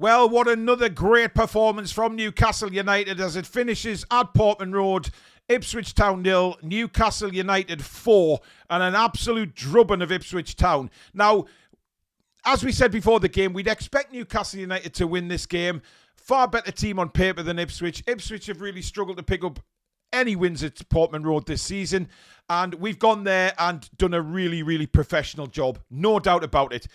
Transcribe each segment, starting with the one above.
Well, what another great performance from Newcastle United as it finishes at Portman Road. Ipswich Town 0, Newcastle United 4, and an absolute drubbing of Ipswich Town. Now, as we said before the game, we'd expect Newcastle United to win this game. Far better team on paper than Ipswich. Ipswich have really struggled to pick up any wins at Portman Road this season, and we've gone there and done a really, really professional job. No doubt about it.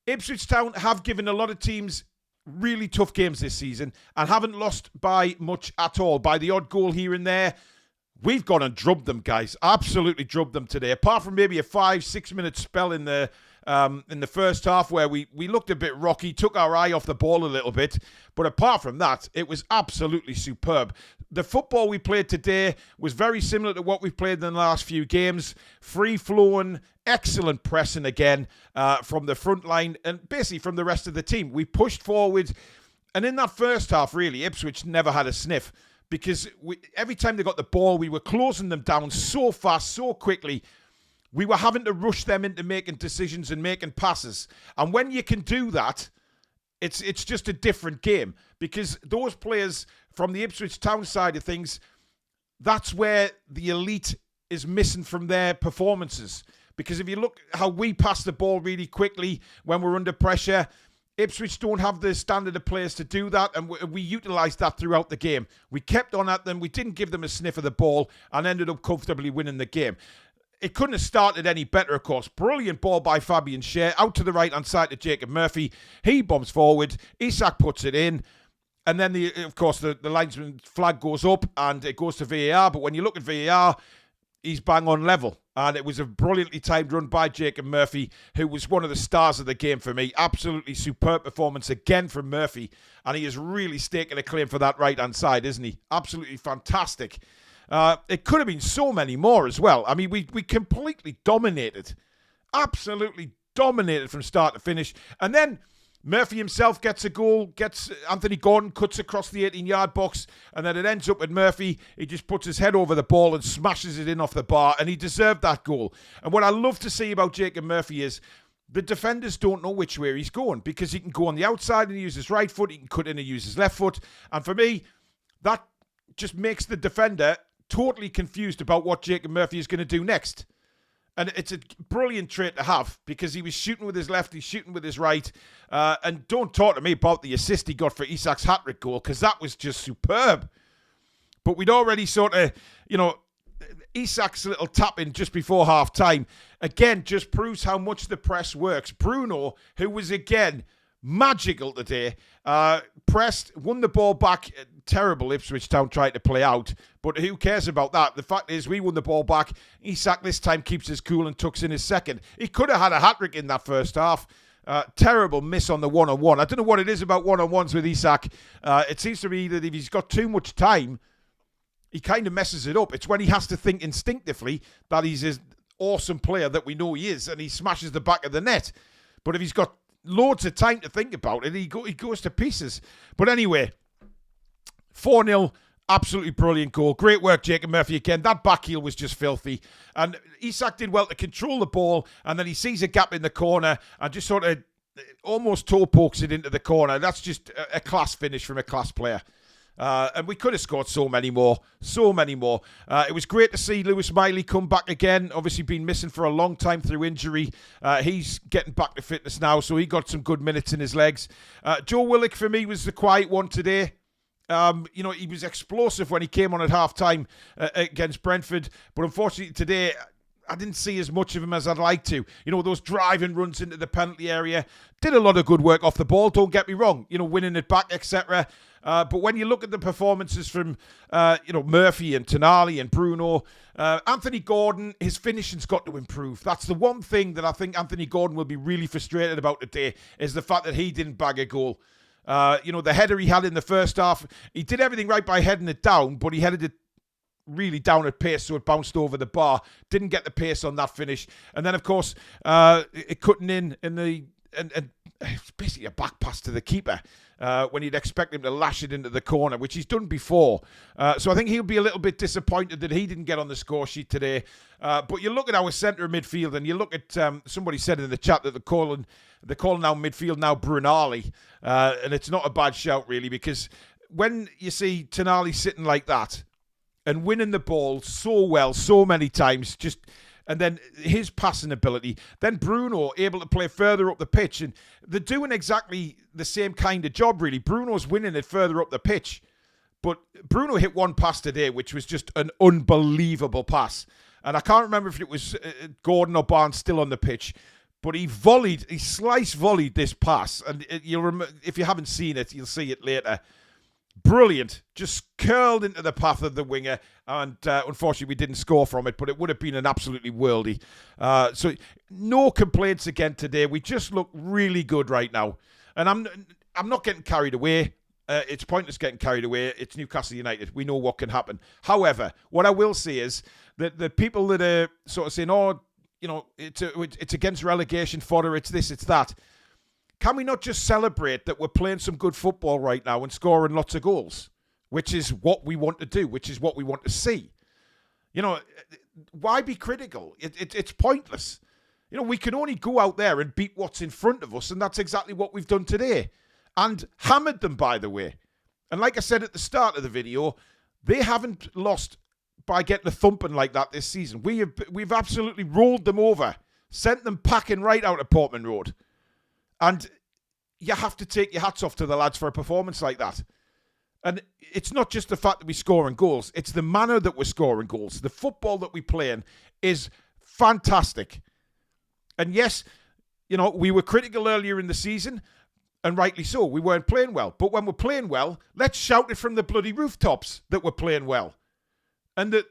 Ipswich Town have given a lot of teams really tough games this season and haven't lost by much at all. By the odd goal here and there, we've gone and drubbed them, guys. Absolutely drubbed them today. Apart from maybe a 5-6 minute spell in the first half where we looked a bit rocky, took our eye off the ball a little bit. But apart from that, it was absolutely superb. The football we played today was very similar to what we've played in the last few games. Free-flowing, excellent pressing again from the front line and basically from the rest of the team. We pushed forward. And in that first half, really, Ipswich never had a sniff. Because every time they got the ball, we were closing them down so fast, so quickly. We were having to rush them into making decisions and making passes. And when you can do that, it's just a different game. Because those players from the Ipswich Town side of things, that's where the elite is missing from their performances. Because if you look how we pass the ball really quickly when we're under pressure, Ipswich don't have the standard of players to do that, and we utilised that throughout the game. We kept on at them, we didn't give them a sniff of the ball, and ended up comfortably winning the game. It couldn't have started any better, of course. Brilliant ball by Fabian Schär, out to the right-hand side to Jacob Murphy. He bombs forward, Isak puts it in, and then, of course, the linesman flag goes up, and it goes to VAR, but when you look at VAR, he's bang on level. And it was a brilliantly timed run by Jacob Murphy, who was one of the stars of the game for me. Absolutely superb performance again from Murphy. And he is really staking a claim for that right-hand side, isn't he? Absolutely fantastic. It could have been so many more as well. I mean, we completely dominated. Absolutely dominated from start to finish. And then Murphy himself gets a goal, gets Anthony Gordon, cuts across the 18-yard box, and then it ends up with Murphy. He just puts his head over the ball and smashes it in off the bar, and he deserved that goal. And what I love to see about Jacob Murphy is the defenders don't know which way he's going, because he can go on the outside and use his right foot, he can cut in and use his left foot, and for me, that just makes the defender totally confused about what Jacob Murphy is going to do next. And it's a brilliant trait to have, because he was shooting with his left, he's shooting with his right. And don't talk to me about the assist he got for Isak's hat-trick goal, because that was just superb. But we'd already sort of, Isak's little tap-in just before half-time, again, just proves how much the press works. Bruno, who was, again, magical today, pressed, won the ball back. Terrible Ipswich Town tried to play out, but who cares about that? The fact is, we won the ball back. Isak this time keeps his cool and tucks in his second. He could have had a hat-trick in that first half. Terrible miss on the one-on-one. I don't know what it is about one-on-ones with Isak. It seems to me that if he's got too much time, he kind of messes it up. It's when he has to think instinctively that he's an awesome player that we know he is, and he smashes the back of the net. But if he's got loads of time to think about it, he goes to pieces. But anyway, 4-0, absolutely brilliant goal. Great work, Jacob Murphy again. That back heel was just filthy. And Isak did well to control the ball, and then he sees a gap in the corner and just sort of almost toe pokes it into the corner. That's just a class finish from a class player. And we could have scored so many more. It was great to see Lewis Miley come back again. Obviously been missing for a long time through injury. He's getting back to fitness now, so he got some good minutes in his legs. Joe Willock, for me, was the quiet one today. He was explosive when he came on at half-time against Brentford. But unfortunately today, I didn't see as much of him as I'd like to. Those driving runs into the penalty area. Did a lot of good work off the ball, don't get me wrong. Winning it back, etc. But when you look at the performances from, Murphy and Tonali and Bruno, Anthony Gordon, his finishing's got to improve. That's the one thing that I think Anthony Gordon will be really frustrated about today, is the fact that he didn't bag a goal. The header he had in the first half, he did everything right by heading it down, but he headed it really down at pace, so it bounced over the bar. Didn't get the pace on that finish. And then, of course, it cutting in the and it's basically a back pass to the keeper when you'd expect him to lash it into the corner, which he's done before. So I think he'll be a little bit disappointed that he didn't get on the score sheet today. But you look at our centre of midfield, and you look at somebody said in the chat that they're calling now midfield now Brunali, and it's not a bad shout really, because when you see Tonali sitting like that and winning the ball so well so many times, and then his passing ability, then Bruno able to play further up the pitch, and they're doing exactly the same kind of job really. Bruno's winning it further up the pitch, but Bruno hit one pass today which was just an unbelievable pass, and I can't remember if it was Gordon or Barnes still on the pitch, but he slice volleyed this pass, and if you haven't seen it, you'll see it later. Brilliant, just curled into the path of the winger, and unfortunately we didn't score from it, but it would have been an absolutely worldie. So no complaints again today. We just look really good right now, and I'm not getting carried away. It's pointless getting carried away. It's Newcastle United. We know what can happen. However, what I will say is that the people that are sort of saying, "Oh, it's against relegation fodder. It's this, it's that." Can we not just celebrate that we're playing some good football right now and scoring lots of goals, which is what we want to do, which is what we want to see? Why be critical? It's pointless. We can only go out there and beat what's in front of us, and that's exactly what we've done today. And hammered them, by the way. And like I said at the start of the video, they haven't lost by getting a thumping like that this season. We've absolutely rolled them over, sent them packing right out of Portman Road. And you have to take your hats off to the lads for a performance like that. And it's not just the fact that we're scoring goals. It's the manner that we're scoring goals. The football that we're playing is fantastic. And yes, we were critical earlier in the season, and rightly so. We weren't playing well. But when we're playing well, let's shout it from the bloody rooftops that we're playing well. And that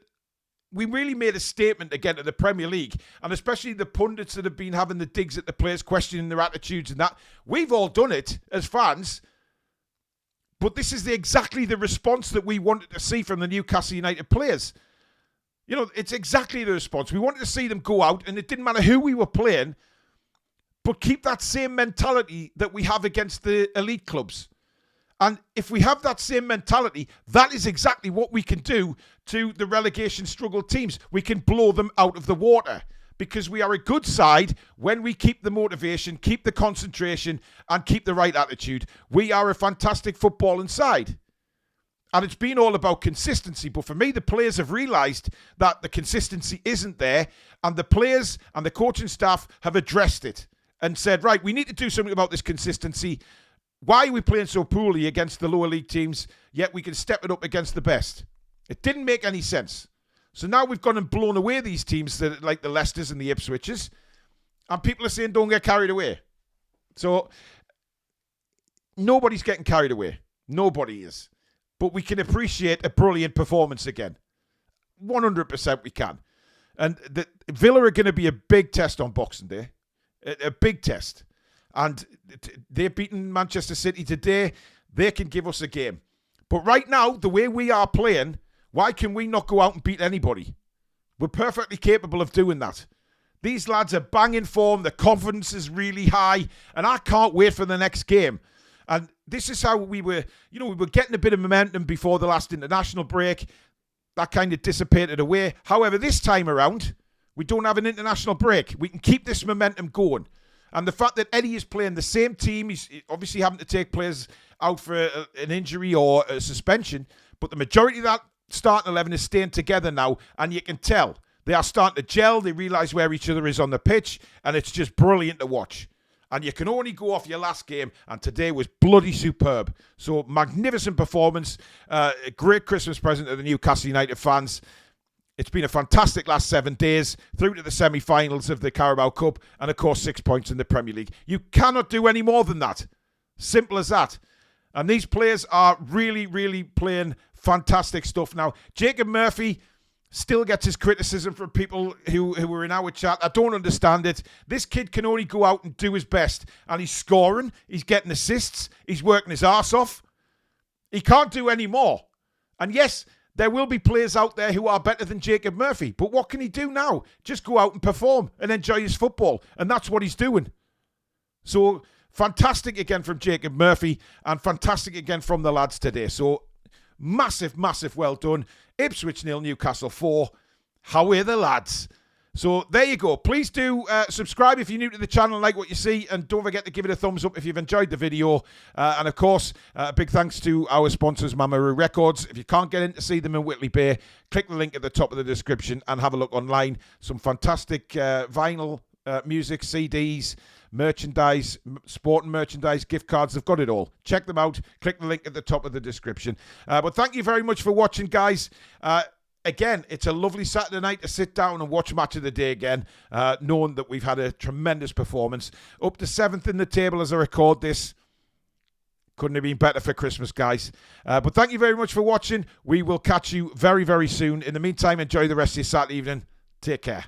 we really made a statement again to the Premier League, and especially the pundits that have been having the digs at the players, questioning their attitudes and that. We've all done it as fans, but this is exactly the response that we wanted to see from the Newcastle United players. It's exactly the response. We wanted to see them go out, and it didn't matter who we were playing, but keep that same mentality that we have against the elite clubs. And if we have that same mentality, that is exactly what we can do to the relegation struggle teams. We can blow them out of the water, because we are a good side when we keep the motivation, keep the concentration, and keep the right attitude. We are a fantastic footballing side. And it's been all about consistency. But for me, the players have realised that the consistency isn't there, and the players and the coaching staff have addressed it and said, right, we need to do something about this consistency. Why are we playing so poorly against the lower league teams, yet we can step it up against the best? It didn't make any sense. So now we've gone and blown away these teams like the Leicesters and the Ipswiches, and people are saying don't get carried away. So nobody's getting carried away. Nobody is. But we can appreciate a brilliant performance again. 100% we can. And Villa are going to be a big test on Boxing Day. A big test. And they've beaten Manchester City today. They can give us a game. But right now, the way we are playing, why can we not go out and beat anybody? We're perfectly capable of doing that. These lads are banging form. The confidence is really high. And I can't wait for the next game. And this is how we were getting a bit of momentum before the last international break. That kind of dissipated away. However, this time around, we don't have an international break. We can keep this momentum going. And the fact that Eddie is playing the same team, he's obviously having to take players out for an injury or a suspension, but the majority of that starting 11 is staying together now, and you can tell they are starting to gel. They realise where each other is on the pitch, and it's just brilliant to watch. And you can only go off your last game, and today was bloody superb. So magnificent performance, a great Christmas present to the Newcastle United fans. It's been a fantastic last 7 days, through to the semi-finals of the Carabao Cup, and of course 6 points in the Premier League. You cannot do any more than that. Simple as that. And these players are really, really playing fantastic stuff now. Jacob Murphy still gets his criticism from people who were in our chat. I don't understand it. This kid can only go out and do his best. And he's scoring. He's getting assists. He's working his arse off. He can't do any more. And yes, there will be players out there who are better than Jacob Murphy. But what can he do now? Just go out and perform and enjoy his football. And that's what he's doing. So fantastic again from Jacob Murphy, and fantastic again from the lads today. So massive, massive well done. Ipswich 0, Newcastle 4. How are the lads? So there you go. Please do subscribe if you're new to the channel and like what you see, and don't forget to give it a thumbs up if you've enjoyed the video. And of course, big thanks to our sponsors, Mamaroo Records. If you can't get in to see them in Whitley Bay, click the link at the top of the description and have a look online. Some fantastic vinyl music, CDs, merchandise, sporting merchandise, gift cards. They've got it all. Check them out. Click the link at the top of the description. But thank you very much for watching, guys. Again, it's a lovely Saturday night to sit down and watch Match of the Day again, knowing that we've had a tremendous performance. Up to 7th in the table as I record this. Couldn't have been better for Christmas, guys. But thank you very much for watching. We will catch you very, very soon. In the meantime, enjoy the rest of your Saturday evening. Take care.